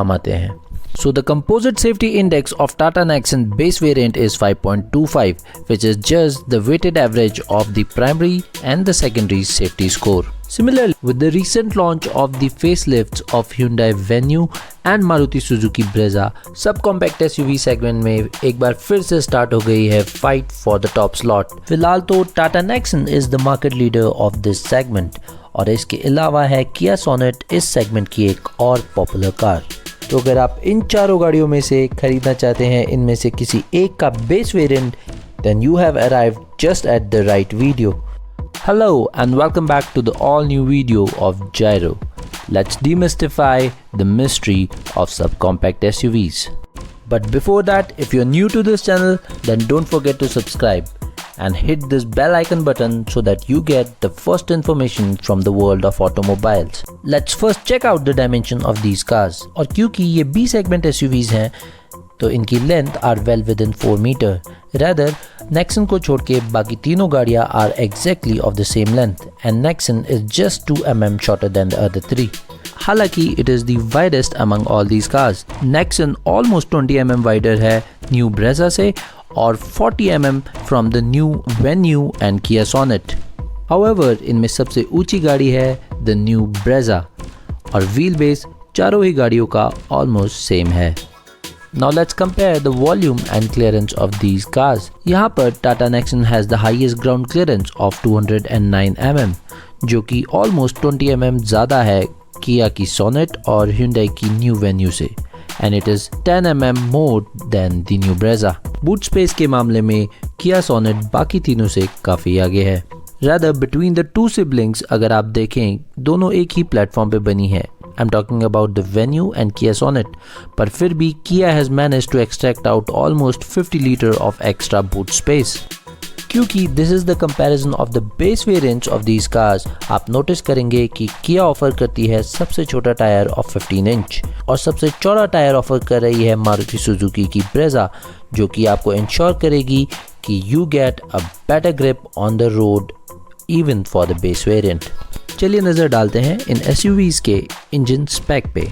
काम आते हैं। So the Composite Safety Index of Tata Nexon base variant is 5.25, which is just the weighted average of the primary and the secondary safety score. Similarly, with the recent launch of the facelifts of Hyundai Venue and Maruti Suzuki Brezza, subcompact SUV segment में एक बार फिर से start हो गई है fight for the top slot. फिलहाल तो Tata Nexon is the market leader of this segment और इसके अलावा है Kia Sonet इस segment की एक और popular car. तो अगर आप इन चारों गाड़ियों में से खरीदना चाहते हैं इनमें से किसी एक का base variant, then you have arrived just at the right video. Hello and welcome back to the all new video of Gyro. Let's demystify the mystery of subcompact SUVs. But before that, if you're new to this channel, then don't forget to subscribe and hit this bell icon button so that you get the first information from the world of automobiles. Let's first check out the dimension of these cars. और क्योंकि ये B segment SUVs हैं तो इनकी length are well within 4 meter. Rather, Nexon को छोड़ के बाकी तीनों गाड़ियाँ are exactly of the same length and Nexon is just 2 mm shorter than the other 3. हालांकि it is the widest among all these cars. Nexon almost 20 mm wider है new Brezza से और 40 mm from the new Venue and Kia Sonet. However, इनमें सबसे ऊंची गाड़ी है the new Brezza और व्हील बेस चारों ही गाड़ियों का almost same है. Now let's compare the volume and clearance of these cars. यहाँ पर Tata Nexon has the highest ground clearance of 209 mm, जो कि almost 20 mm ज़्यादा है Kia की Sonet और Hyundai की new Venue से, and it is 10 mm more than the new Brezza. Boot space के मामले में Kia Sonet बाकी तीनों से काफ़ी आगे है. Rather, between the two siblings अगर आप देखें दोनों एक ही प्लेटफॉर्म पे बनी है. I'm talking about the Venue and Kia Sonet. पर फिर भी Kia has managed to extract out almost 50 liter of extra boot space. क्योंकि this is the comparison of the base variants of these cars, आप notice करेंगे कि Kia offer करती है सबसे छोटा टायर of 15 इंच और सबसे चौड़ा टायर ऑफर कर रही है मारुति सुजुकी की Brezza, जो कि आपको इंश्योर करेगी कि you get a better grip on the road even for the base variant. चलिए नज़र डालते हैं इन SUVs के इंजन स्पेक पे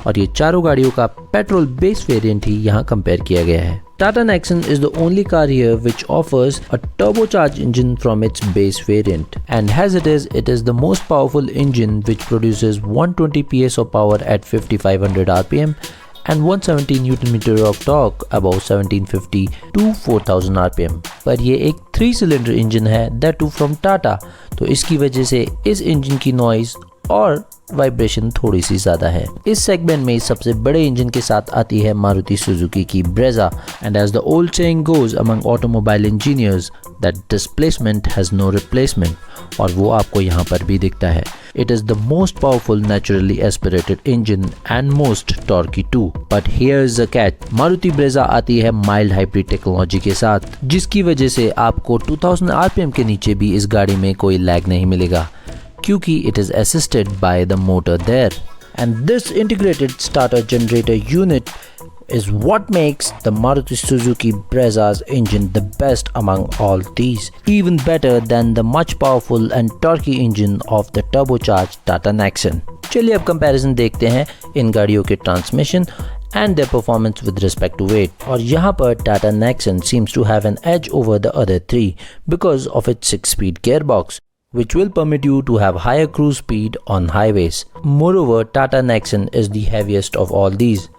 और ये चारों गाड़ियों का पेट्रोल बेस वेरिएंट ही यहाँ कंपेयर किया गया है. Tata Nexon is the only car here which offers a turbocharged engine from its base variant, and as it is the most powerful engine which produces 120 PS of power at 5500 RPM and 170 Nm of torque above 1750 to 4000 RPM. पर ये एक 3-cylinder engine है, that too from Tata, तो इसकी वजह से इस engine की नॉइज और वाइब्रेशन थोड़ी सी ज़्यादा है. इस सेगमेंट में सबसे बड़े इंजन के साथ आती है मारुति सुजुकी की Brezza, and as the old saying goes among automobile engineers that displacement has no replacement, और वो आपको यहाँ पर भी दिखता है. It is the most powerful naturally aspirated engine and most torquey too. But here's the catch. Maruti Brezza आती है mild hybrid टेक्नोलॉजी के साथ, जिसकी वजह से आपको 2000 RPM के नीचे भी इस गाड़ी में कोई लैग नहीं मिलेगा, क्योंकि it is assisted by the motor there. And this integrated starter generator unit is what makes the Maruti Suzuki Brezza's engine the best among all these, even better than the much powerful and torquey engine of the turbocharged Tata Nexon. चलिए अब comparison देखते हैं इन गाड़ियों के transmission and their performance with respect to weight. और यहाँ पर Tata Nexon seems to have an edge over the other three because of its 6-speed gearbox, which will permit you to have higher cruise speed on highways. Moreover, Tata Nexon is the heaviest of all these.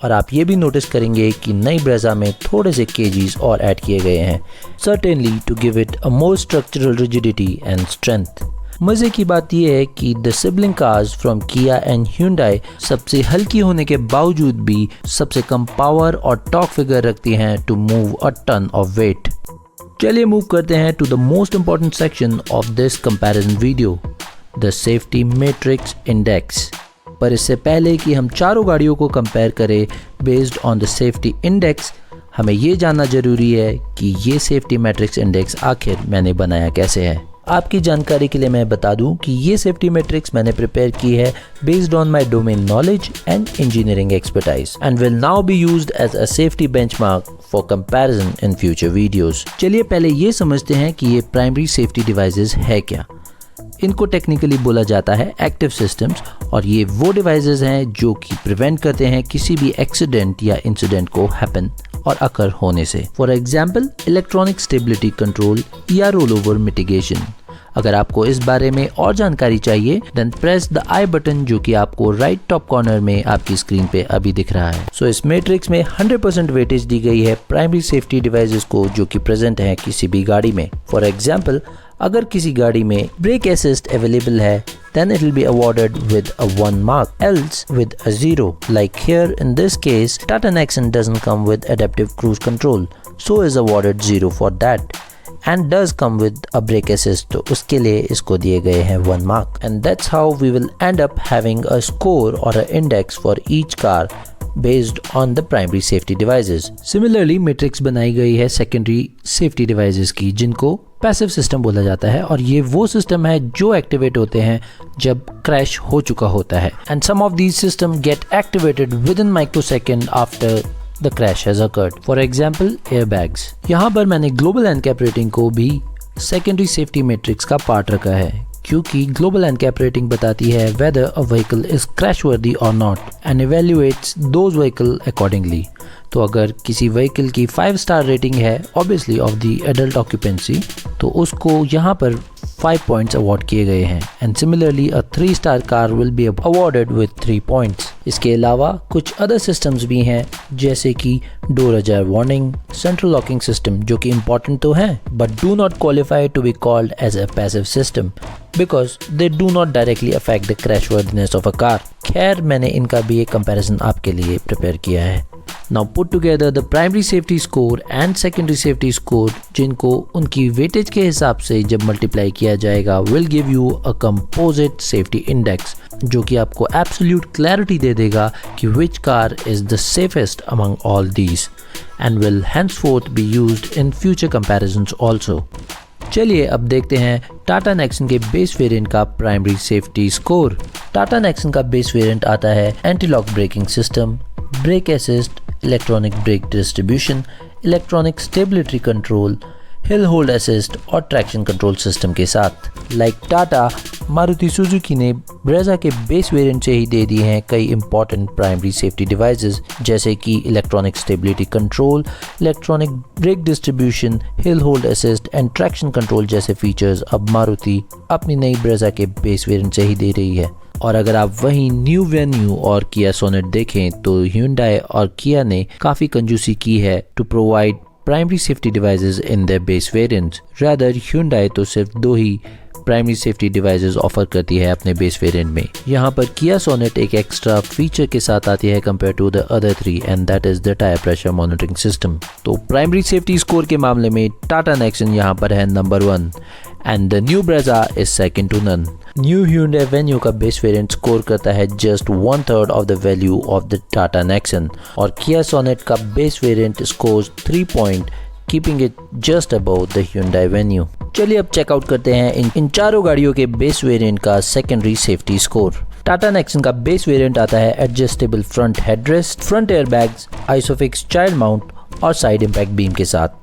और आप ये भी notice करेंगे कि नई Brezza में थोड़े से kgs और ऐड किए गए हैं, certainly to give it a more structural rigidity and strength. मज़े की बात यह है कि the sibling cars from Kia and Hyundai सबसे हल्की होने के बावजूद भी सबसे कम पावर और टॉर्क फिगर रखती हैं to move a ton of weight. चलिए मूव करते हैं to the most important section of this comparison video, the safety matrix index. पर इससे पहले कि हम चारों गाड़ियों को कंपेयर करें based on the safety index, हमें ये जानना जरूरी है कि ये सेफ्टी मैट्रिक्स इंडेक्स आखिर मैंने बनाया कैसे है. आपकी जानकारी के लिए मैं बता दूं कि ये सेफ्टी मैट्रिक्स मैंने प्रिपेयर की है based on my domain knowledge and engineering expertise and will now be used as a safety benchmark for comparison in future videos. चलिए पहले ये समझते हैं कि ये प्राइमरी सेफ्टी डिवाइसेस है क्या. इनको टेक्निकली बोला जाता है एक्टिव सिस्टम्स और ये वो डिवाइसेस हैं जो कि प्रिवेंट करते हैं किसी भी एक्सीडेंट या इंसिडेंट को हैपन और अकर होने से। For example electronic stability control या रोल ओवर मिटिगेशन। अगर आपको इस बारे में और जानकारी चाहिए then press the I button जो कि आपको राइट टॉप कॉर्नर में आपकी स्क्रीन पे अभी दिख रहा है। सो इस मैट्रिक्स में 100% वेटेज दी गई है प्राइमरी सेफ्टी डिवाइसेस को जो कि प्रेजेंट हैं किसी भी गाड़ी में। फॉर एग्जाम्पल अगर किसी गाड़ी में ब्रेक असिस्ट अवेलेबल है then it will be awarded with a 1 mark, else with a 0. Like here in this case, Tata Nexon doesn't come with adaptive cruise control, so is awarded 0 for that. And does come with a brake assist, तो उसके लिए इसको दिए गए हैं 1 mark. And that's how we will end up having a score or an index for each car based on the primary safety devices. Similarly, matrix बनाई गई है secondary safety devices की जिनको पैसिव सिस्टम बोला जाता है और ये वो सिस्टम है जो एक्टिवेट होते हैं जब क्रैश हो चुका होता है। And some of these system get activated within microsecond after the crash has occurred. For example airbags. यहाँ पर मैंने ग्लोबल एनकैप रेटिंग को भी सेकेंडरी सेफ्टी मैट्रिक्स का पार्ट रखा है क्योंकि ग्लोबल एनकैप रेटिंग बताती है whether a vehicle is crash worthy or not and evaluates those vehicle accordingly. तो अगर किसी व्हीकल की 5 स्टार रेटिंग है obviously of the adult occupancy तो उसको यहाँ पर 5 पॉइंट्स अवार्ड किए गए हैं and similarly a 3 star car will be awarded with 3 points. इसके अलावा कुछ अदर सिस्टम्स भी हैं जैसे कि door ajar warning, central locking system जो कि इम्पॉर्टेंट तो है but do not qualify to be called as a passive system because they do not directly affect the crashworthiness of a car. खैर मैंने इनका भी एक कंपैरिजन आपके लिए प्रिपेयर किया है। Now put together the primary safety score and secondary safety score जिनको उनकी वेटेज के हिसाब से जब मल्टीप्लाई किया जाएगा will give you a composite safety index जो कि आपको absolute clarity दे देगा कि which car is the safest among all these and will henceforth be used in future comparisons also. चलिए अब देखते हैं टाटा नेक्सन के बेस वेरिएंट का primary safety score. Tata Nexon का बेस वेरिएंट आता है anti lock braking system, brake assist, electronic brake distribution, electronic stability control, hill hold assist और ट्रैक्शन कंट्रोल सिस्टम के साथ। लाइक टाटा, मारुति सुजुकी ने ब्रेजा के बेस वेरिएंट से ही दे दिए हैं कई इंपॉर्टेंट प्राइमरी सेफ्टी डिवाइसेस जैसे कि electronic stability control, electronic brake distribution, hill hold assist and traction control जैसे फीचर्स अब मारुति अपनी नई ब्रेजा के बेस वेरिएंट से ही दे रही है। और अगर आप वहीं न्यू वेन्यू और किया सोनेट देखें तो Hyundai और किया ने काफ़ी कंजूसी की है to provide primary safety devices in their base variants. Rather Hyundai तो सिर्फ 2 ही प्राइमरी सेफ्टी डिवाइसेस ऑफर करती है अपने बेस वेरिएंट में। यहाँ पर किया सोनेट एक एक्स्ट्रा फीचर के साथ आती है compare to the other 3 and that is the tyre pressure monitoring system. तो प्राइमरी सेफ्टी स्कोर के मामले में टाटा नेक्सन यहाँ पर है number 1 and the new Brezza is second to none. New Hyundai Venue का बेस वेरिएंट स्कोर करता है just 1/3 of the value of the Tata Nexon और Kia Sonet का base variant scores 3 point, keeping it just above the Hyundai Venue. चलिए अब checkout करते हैं इन चारों गाड़ियों के बेस वेरिएंट का secondary safety score. Tata Nexon का बेस वेरिएंट आता है adjustable front headrest, front airbags, isofix child mount और साइड इम्पैक्ट बीम के साथ।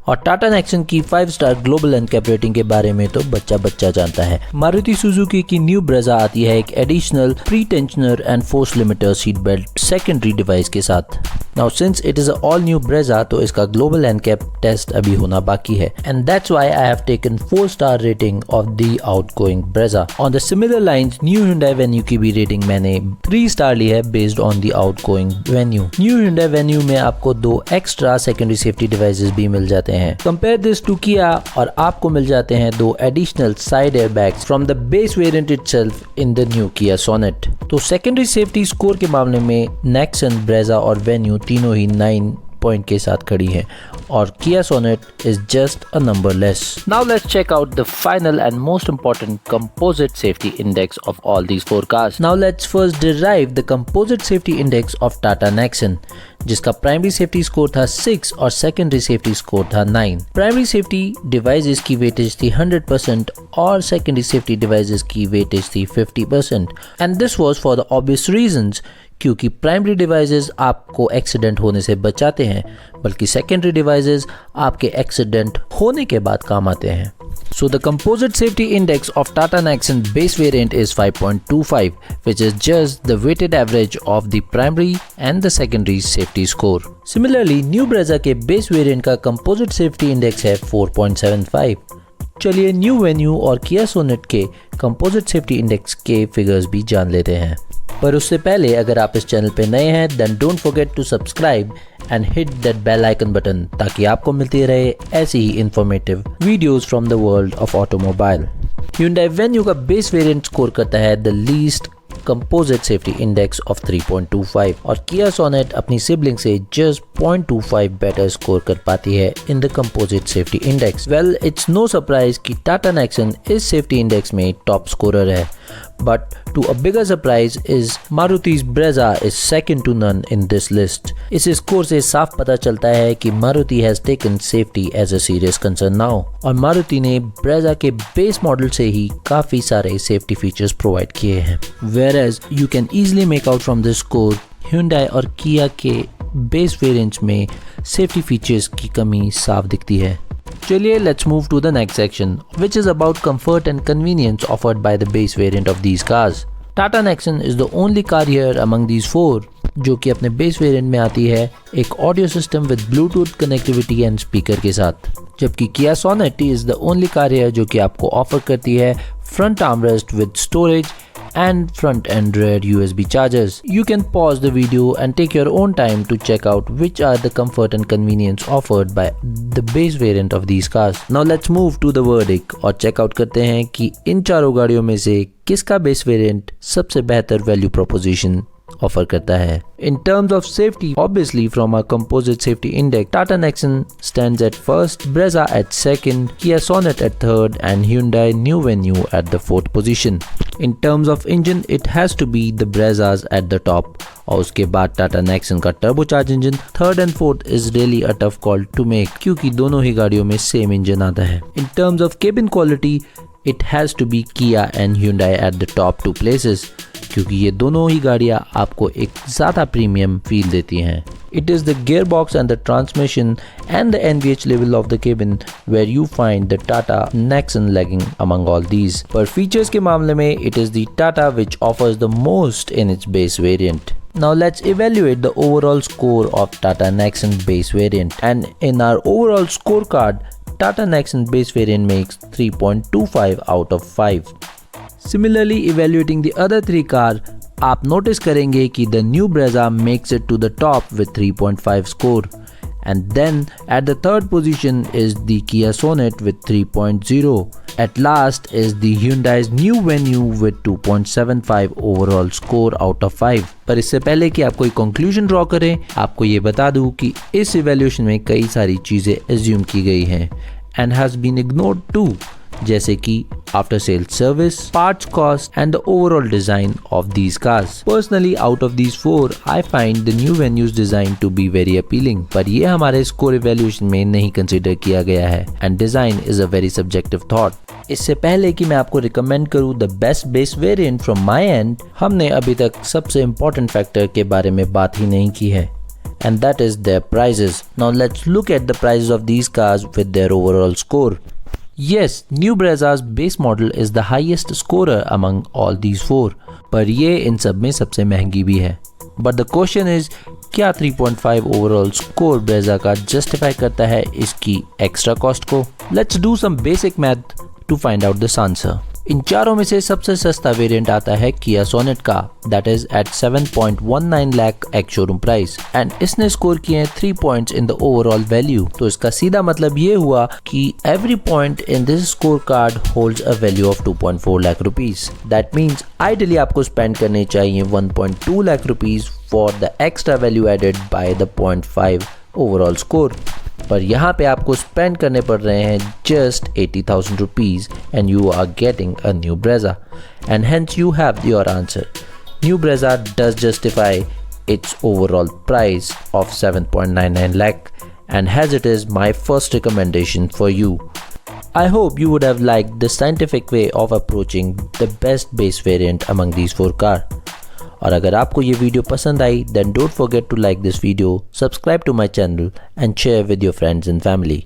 और टाटा नेक्सन की 5 स्टार ग्लोबल एनकैप रेटिंग के बारे में तो बच्चा जानता है। मारुति सुजुकी की न्यू ब्रेजा आती है एक additional pre tensioner and force limiter seat belt secondary device के साथ। Now since it is all new Brezza तो इसका ग्लोबल एनकैप टेस्ट अभी होना बाकी है and that's why I have taken 4 star rating of the outgoing Brezza. On the similar lines new Hyundai Venue की भी रेटिंग मैंने 3 स्टार ली है based on the outgoing Venue। New Hyundai Venue में आपको 2 एक्स्ट्रा सेकेंडरी सेफ्टी डिवाइसेस भी मिल जाते हैं। Compare this to किया और आपको मिल जाते हैं 2 additional side airbags from the base variant itself in the new किया सोनेट। तो सेकेंडरी सेफ्टी स्कोर के मामले में नेक्सन, ब्रेजा और वेन्यू तीनों ही 9 पॉइंट के साथ खड़ी है और Kia Sonet is just a number less. Now let's check out the final and most important composite safety index of all these 4 cars. Now let's first derive the composite safety index of Tata Nexon, जिसका primary safety score था 6 और secondary safety score था 9। Primary safety devices की weightage थी 100% और secondary safety devices की weightage थी 50%। And this was for the obvious reasons क्योंकि प्राइमरी डिवाइसेस आपको एक्सीडेंट होने से बचाते हैं, बल्कि सेकेंडरी डिवाइसेस आपके एक्सीडेंट होने के बाद काम आते हैं। So the Composite Safety Index of Tata Nexon base variant is 5.25, which is just the weighted average of the primary and the secondary safety score. Similarly, new Brezza के base variant का Composite Safety Index है 4.75. चलिए new venue और किया sonnet के composite safety index के figures भी जान लेते हैं। पर उससे पहले अगर आप इस चैनल पे नए हैं then don't forget to subscribe and hit that bell icon button ताकि आपको मिलती रहे ऐसी ही informative videos from the world of automobile. Hyundai Venue का बेस वेरिएंट स्कोर करता है the least composite safety index of 3.25 और Kia Sonet अपनी सिबलिंग से जस्ट 0.25 बेटर स्कोर कर पाती है in the composite safety index. Well it's no surprise कि टाटा नेक्सन इस सेफ्टी इंडेक्स में टॉप स्कोरर है, but to a bigger surprise is Maruti's Brezza is second to none in this list. इस score से साफ पता चलता है कि Maruti has taken safety as a serious concern now और Maruti ने Brezza के बेस मॉडल से ही काफी सारे सेफ्टी फीचर्स प्रोवाइड किए हैं। Whereas you can easily make out from this score Hyundai और Kia के बेस वेरिएंट्स में सेफ्टी फीचर्स की कमी साफ दिखती है। चलिए let's move to the next section, which is about comfort and convenience offered by the base variant of these cars. Tata Nexon is the only car here among these four जो कि अपने base variant में आती है एक audio system with Bluetooth connectivity and speaker के साथ, जबकि Kia Sonet is the only car here जो कि आपको ऑफर करती है front armrest with storage and front and rear USB chargers. You can pause the video and take your own time to check out which are the comfort and convenience offered by the base variant of these cars. Now let's move to the verdict और check out करते हैं कि इन चारों गाड़ियों में से किसका base variant सबसे बेहतर वैल्यू प्रोपोजिशन ऑफर करता है। In terms of safety, obviously from our composite safety index, Tata Nexon stands at first, Brezza at second, Kia Sonet at third and Hyundai New Venue at the fourth position. In terms of engine, it has to be the Brezzas at the top और उसके बाद Tata Nexon का turbocharged engine third and fourth is really a tough call to make क्योंकि दोनों ही गाड़ियों में same engine आता है। In terms of cabin quality, it has to be Kia and Hyundai at the top two places क्योंकि ये दोनों ही गाड़ियाँ आपको एक ज़्यादा प्रीमियम फील देती हैं। It is the gearbox and the transmission and the NVH level of the cabin where you find the Tata Nexon lagging among all these. पर फीचर्स के मामले में it is the Tata which offers the most in its base variant. Now let's evaluate the overall score of Tata Nexon base variant, and in our overall scorecard, Tata Nexon base variant makes 3.25 out of 5. Similarly, evaluating the other three cars, आप notice करेंगे कि the new Brezza makes it to the top with 3.5 score, and then at the third position is the Kia Sonet with 3.0. At last is the Hyundai's New Venue with 2.75 overall score out of 5. पर इससे पहले कि आप कोई conclusion draw करें, आपको ये बता दूं कि इस इवैल्यूएशन में कई सारी चीज़ें एज्यूम की गई हैं and has been ignored too, जैसे कि after sale service, parts cost and the overall design of these cars. Personally out of these four I find the new Venue's design to be very appealing, पर ये हमारे score evaluation में नहीं consider किया गया है and design is a very subjective thought. इससे पहले कि मैं आपको रिकमेंड करूं the best base variant from my and, हमने अभी तक सबसे इम्पोर्टेंट फैक्टर के बारे में बात ही नहीं की है, and that is their prices. Now let's look at the prices of these cars with their overall score. Yes, new Brezza's base model is the highest scorer among all these four, पर ये इन सब में सबसे महंगी भी है। But the question is, क्या 3.5 overall score Brezza का justify करता है इसकी extra cost को? Let's do some basic math to find out this answer. इन चारों में से सबसे सस्ता वेरिएंट आता है Kia Sonet का, that is at 7.19 lakh ex showroom price, and इसने स्कोर किए 3 points in the overall value. तो इसका सीधा मतलब ये हुआ कि every point in this score card holds a value of 2.4 lakh rupees. That means ideally आपको स्पेंड करने चाहिए 1.2 lakh rupees for the extra value added by the 0.5 overall score, पर यहाँ पे आपको स्पेंड करने पड़ रहे हैं just 80,000 rupees and you are getting a new Brezza, and hence you have your answer. New Brezza does justify its overall price of 7.99 lakh, and as it is my first recommendation for you. I hope you would have liked the scientific way of approaching the best base variant among these four cars. और अगर आपको ये video पसंद आई then don't forget to like this video, subscribe to my channel and share with your friends and family.